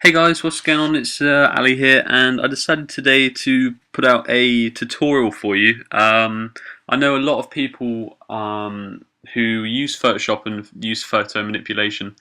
Hey guys, what's going on? It's Ali here, and I decided today to put out a tutorial for you. I know a lot of people who use Photoshop and use photo manipulation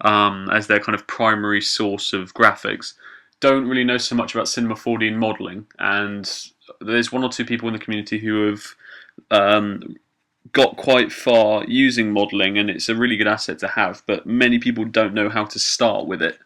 as their kind of primary source of graphics don't really know so much about Cinema 4D and modeling, and there's one or two people in the community who have um, got quite far using modeling, and it's a really good asset to have, but many people don't know how to start with it.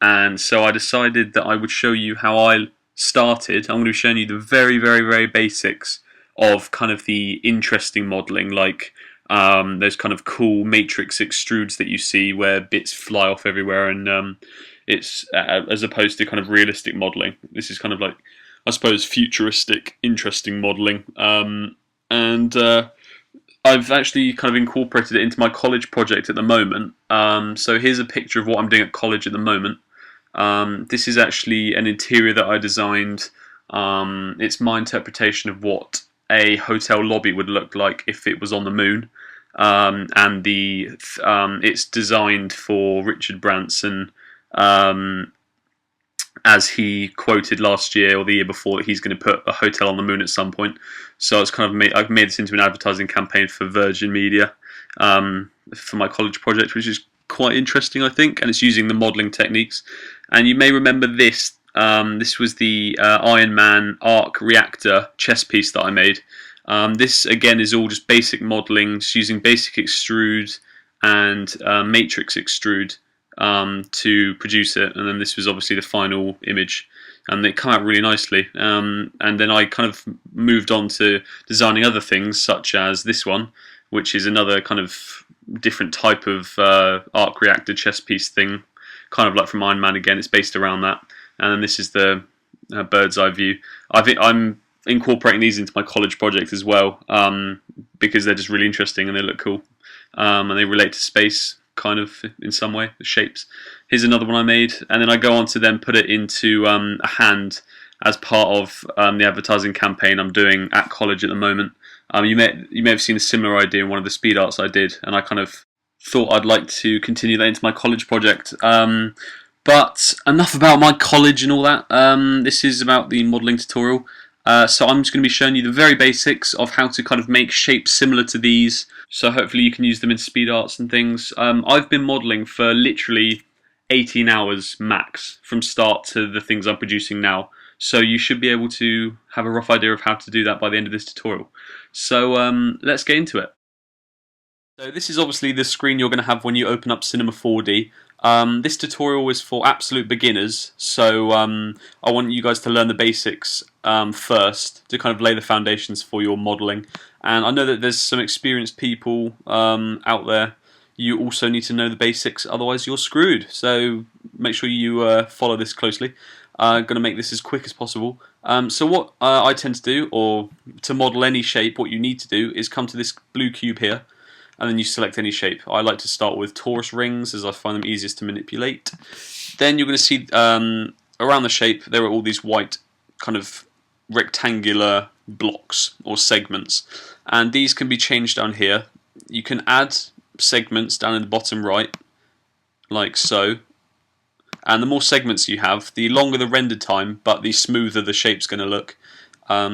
And so I decided that I would show you how I started. I'm going to be showing you the very basics of kind of the interesting modeling, like those kind of cool matrix extrudes that you see where bits fly off everywhere, and it's as opposed to kind of realistic modeling. This is kind of like, I suppose, futuristic, interesting modeling. And I've actually kind of incorporated it into my college project at the moment. So here's a picture of what I'm doing at college at the moment. This is actually an interior that I designed. It's my interpretation of what a hotel lobby would look like if it was on the moon. And it's designed for Richard Branson, as he quoted last year or the year before that he's going to put a hotel on the moon at some point. So I've made this into an advertising campaign for Virgin Media for my college project, which is quite interesting, I think, and it's using the modelling techniques. And you may remember this. This was the Iron Man arc reactor chess piece that I made. This again is all just basic modelling, just using basic extrude and matrix extrude to produce it, and then this was obviously the final image, and it came out really nicely. And then I kind of moved on to designing other things, such as this one, which is another kind of different type of arc reactor chess piece thing, kind of like from Iron Man again. It's based around that, and then this is the bird's eye view. I'm incorporating these into my college project as well, because they're just really interesting and they look cool, and they relate to space kind of in some way, the shapes. Here's another one I made, and then I go on to then put it into a hand as part of the advertising campaign I'm doing at college at the moment. You may have seen a similar idea in one of the speed arts I did, and I kind of thought I'd like to continue that into my college project. But enough about my college and all that. This is about the modelling tutorial. So I'm just going to be showing you the very basics of how to kind of make shapes similar to these. So hopefully you can use them in speed arts and things. I've been modelling for literally 18 hours max from start to the things I'm producing now. So you should be able to have a rough idea of how to do that by the end of this tutorial. So let's get into it. So this is obviously the screen you're going to have when you open up Cinema 4D. This tutorial is for absolute beginners, so I want you guys to learn the basics first to kind of lay the foundations for your modelling. And I know that there's some experienced people out there. You also need to know the basics, otherwise you're screwed. So make sure you follow this closely. I'm going to make this as quick as possible. So what I tend to do, or to model any shape, what you need to do is come to this blue cube here, and then you select any shape. I like to start with torus rings as I find them easiest to manipulate. Then you're going to see around the shape there are all these white kind of rectangular blocks or segments, and these can be changed down here. You can add segments down in the bottom right, like so. And the more segments you have, the longer the render time, but the smoother the shape's going to look.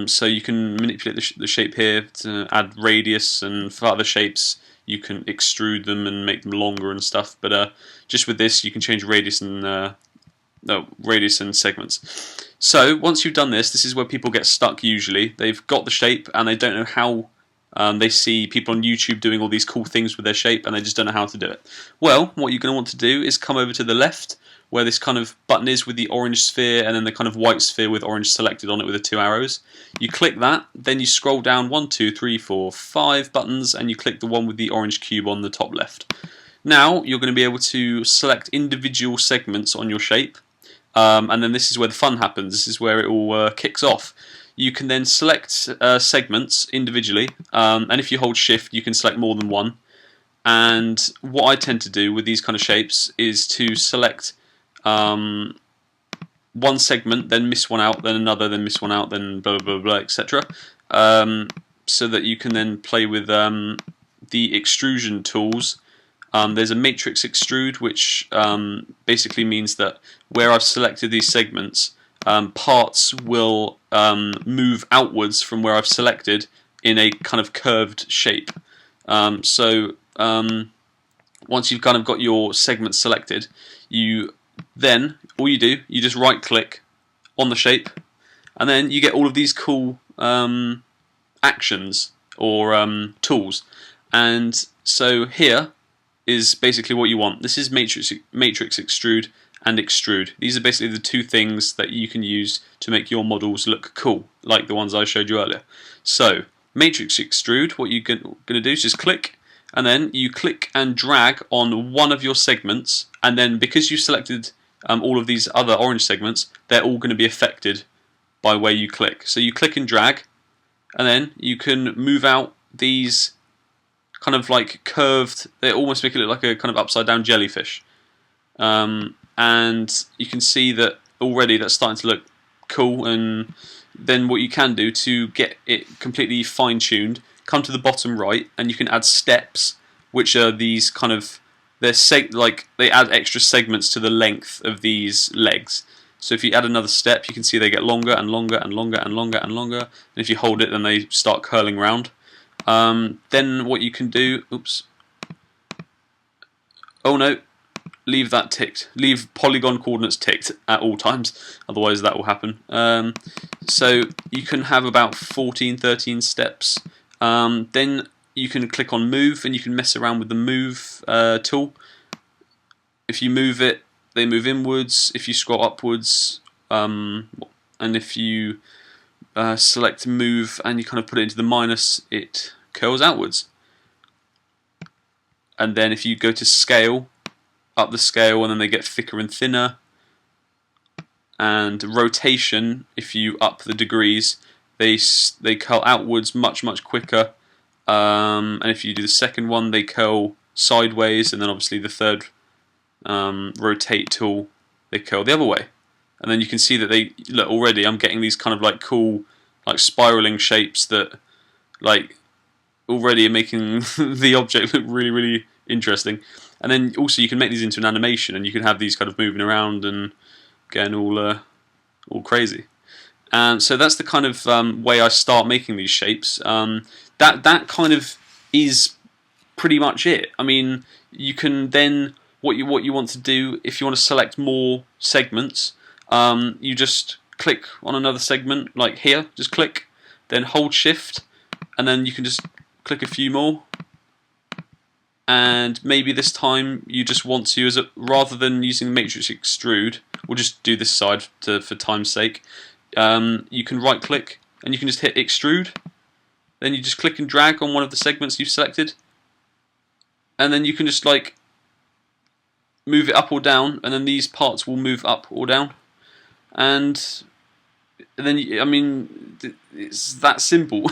So you can manipulate the shape here to add radius, and for other shapes you can extrude them and make them longer and stuff. But just with this, you can change radius and segments. So once you've done this, this is where people get stuck usually. They've got the shape and they don't know how. They see people on YouTube doing all these cool things with their shape and they just don't know how to do it. Well, what you're going to want to do is come over to the left, where this kind of button is with the orange sphere and then the kind of white sphere with orange selected on it with the 2 arrows. You click that, then you scroll down 1, 2, 3, 4, 5 buttons, and you click the one with the orange cube on the top left. Now you're going to be able to select individual segments on your shape, and then this is where the fun happens. This is where it all kicks off. You can then select segments individually, and if you hold shift you can select more than one. And what I tend to do with these kind of shapes is to select one segment, then miss one out, then another, then miss one out, then blah blah blah, etc. So that you can then play with the extrusion tools There's a matrix extrude, which basically means that where I've selected these segments, parts will move outwards from where I've selected in a kind of curved shape. So once you've kind of got your segment selected, all you do, you just right click on the shape, and then you get all of these cool actions or tools. And so here is basically what you want. This is matrix extrude and extrude. These are basically the two things that you can use to make your models look cool, like the ones I showed you earlier. So matrix extrude, what you're going to do is just click, and then you click and drag on one of your segments, and then because you selected all of these other orange segments, they're all going to be affected by where you click. So you click and drag, and then you can move out these kind of like curved, they almost make it look like a kind of upside down jellyfish. And you can see that already that's starting to look cool. And then what you can do to get it completely fine tuned, come to the bottom right, and you can add steps, which are these kind of, they add extra segments to the length of these legs. So if you add another step, you can see they get longer and longer and longer and longer and longer. And if you hold it, then they start curling round. Then what you can do, oh no, leave that ticked. Leave polygon coordinates ticked at all times, otherwise that will happen. So you can have about 14, 13 steps. Then you can click on move, and you can mess around with the move tool. If you move it, they move inwards. If you scroll upwards, and if you select move and you kind of put it into the minus, it curls outwards. And then if you go to scale, up the scale, and then they get thicker and thinner. And rotation, if you up the degrees, they curl outwards much quicker. And if you do the second one, they curl sideways, and then obviously the third rotate tool, they curl the other way. And then you can see that they look already. I'm getting these kind of like cool, like spiraling shapes that, like, already are making the object look really interesting. And then also you can make these into an animation, and you can have these kind of moving around and getting all crazy. And so that's the kind of way I start making these shapes. That kind of is pretty much it. I mean, you can then what you want to do, if you want to select more segments, you just click on another segment, like here, just click, then hold shift, and then you can just click a few more. And maybe this time you just want to, rather than using matrix extrude, we'll just do this side for time's sake. You can right click and you can just hit extrude. Then you just click and drag on one of the segments you've selected, and then you can just like move it up or down, and then these parts will move up or down. And then, I mean, it's that simple.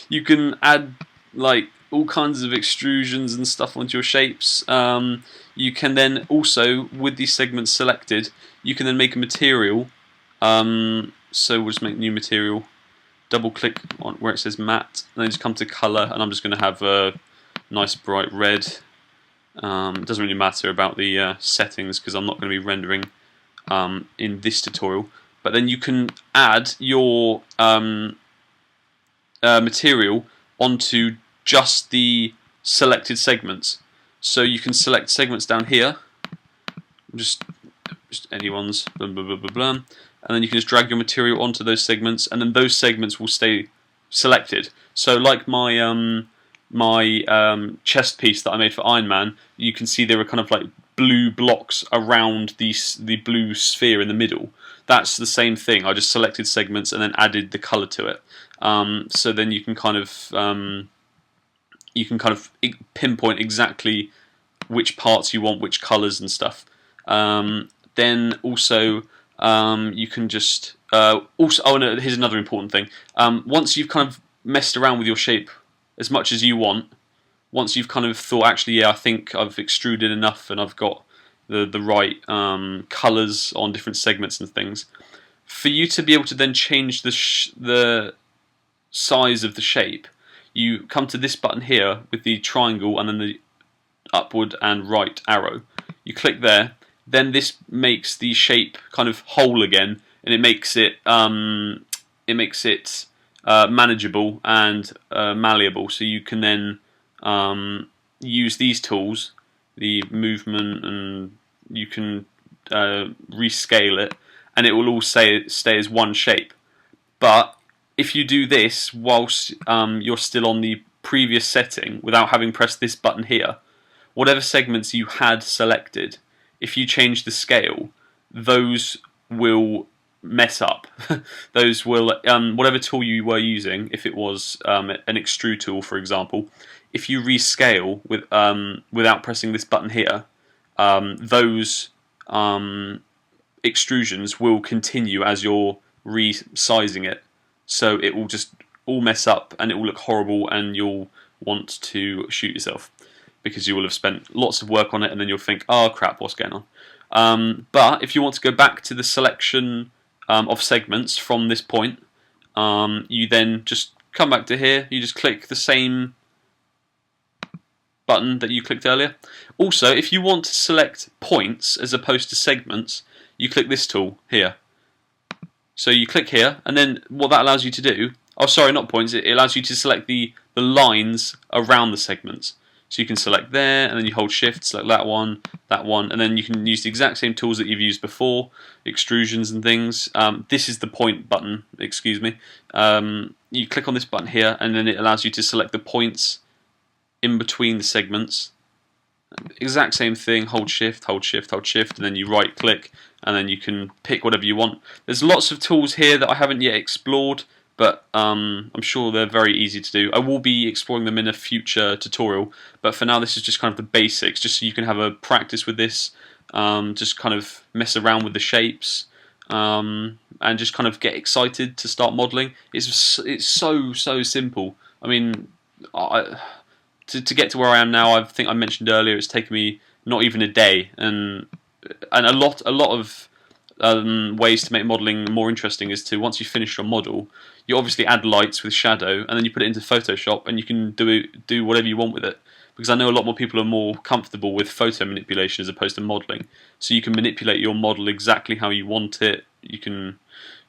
You can add like all kinds of extrusions and stuff onto your shapes. You can then also, with these segments selected, you can then make a material. So we'll just make new material. Double click on where it says matte, and then just come to color, and I'm just going to have a nice bright red. It doesn't really matter about the settings because I'm not going to be rendering in this tutorial. But then you can add your material onto just the selected segments. So you can select segments down here, just anyone's, blah blah blah blah blah, and then you can just drag your material onto those segments, and then those segments will stay selected. So like my chest piece that I made for Iron Man, you can see there are kind of like blue blocks around the blue sphere in the middle. That's the same thing. I just selected segments and then added the color to it. So then you can kind of pinpoint exactly which parts you want, which colors and stuff. Then also you can just also. Oh no! Here's another important thing. Once you've kind of messed around with your shape as much as you want, once you've kind of thought, actually, yeah, I think I've extruded enough and I've got the right colors on different segments and things, for you to be able to then change the size of the shape, you come to this button here with the triangle and then the upward and right arrow. You click there, then this makes the shape kind of whole again, and it makes it manageable and malleable. So you can then use these tools, the movement, and you can rescale it, and it will all stay as one shape. But if you do this whilst you're still on the previous setting without having pressed this button here, whatever segments you had selected, if you change the scale, those will mess up. Those will, whatever tool you were using, if it was an extrude tool, for example, if you rescale without pressing this button here, those extrusions will continue as you're resizing it. So it will just all mess up and it will look horrible, and you'll want to shoot yourself because you will have spent lots of work on it, and then you'll think, oh crap, what's going on? But if you want to go back to the selection of segments from this point, you then just come back to here, you just click the same button that you clicked earlier. Also, if you want to select points as opposed to segments, you click this tool here. So you click here, and then what that allows you to do, oh sorry, not points, it allows you to select the lines around the segments. So you can select there, and then you hold shift, select that one, and then you can use the exact same tools that you've used before, extrusions and things. This is the point button, excuse me. You click on this button here, and then it allows you to select the points in between the segments. Exact same thing, hold shift, hold shift, hold shift, and then you right click, and then you can pick whatever you want. There's lots of tools here that I haven't yet explored, but I'm sure they're very easy to do. I will be exploring them in a future tutorial, but for now this is just kind of the basics, just so you can have a practice with this, just kind of mess around with the shapes, and just kind of get excited to start modelling. It's so simple. I mean, to get to where I am now, I think I mentioned earlier, it's taken me not even a day, and a lot of ways to make modelling more interesting is to, once you finish your model, you obviously add lights with shadow, and then you put it into Photoshop, and you can do whatever you want with it. Because I know a lot more people are more comfortable with photo manipulation as opposed to modelling. So you can manipulate your model exactly how you want it. You can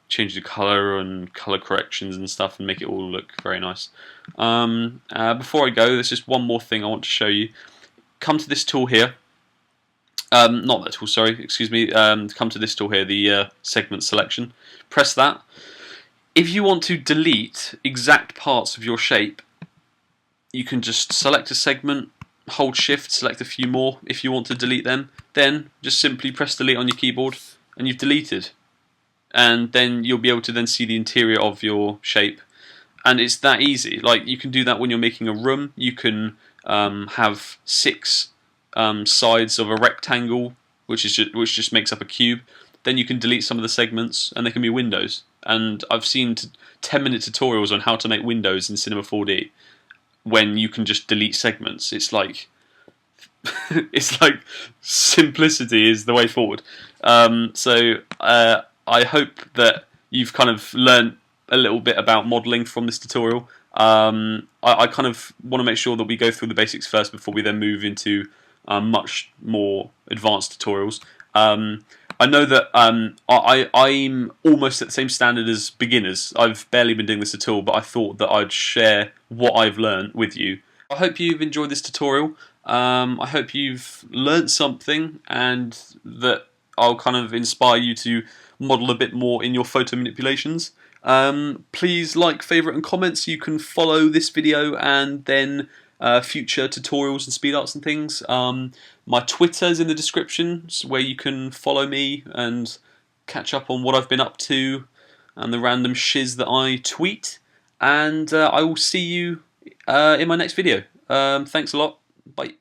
change the colour and colour corrections and stuff and make it all look very nice. Before I go, there's just one more thing I want to show you. Come to this tool here. Not that tool, sorry, excuse me. Come to this tool here, the segment selection. Press that. If you want to delete exact parts of your shape, you can just select a segment, hold shift, select a few more if you want to delete them, then just simply press delete on your keyboard and you've deleted. And then you'll be able to then see the interior of your shape, and it's that easy. Like, you can do that when you're making a room. You can have 6 sides of a rectangle, which just makes up a cube. Then you can delete some of the segments, and they can be windows. And I've seen 10-minute tutorials on how to make windows in Cinema 4D when you can just delete segments. It's like it's like simplicity is the way forward. I hope that you've kind of learned a little bit about modelling from this tutorial. I kind of want to make sure that we go through the basics first before we then move into much more advanced tutorials. I know that I'm almost at the same standard as beginners. I've barely been doing this at all, but I thought that I'd share what I've learned with you. I hope you've enjoyed this tutorial. I hope you've learnt something, and that I'll kind of inspire you to model a bit more in your photo manipulations. Please like, favourite and comments. You can follow this video and then future tutorials and speed arts and things. My Twitter's in the description, where you can follow me and catch up on what I've been up to and the random shiz that I tweet. And I will see you in my next video. Thanks a lot. Bye.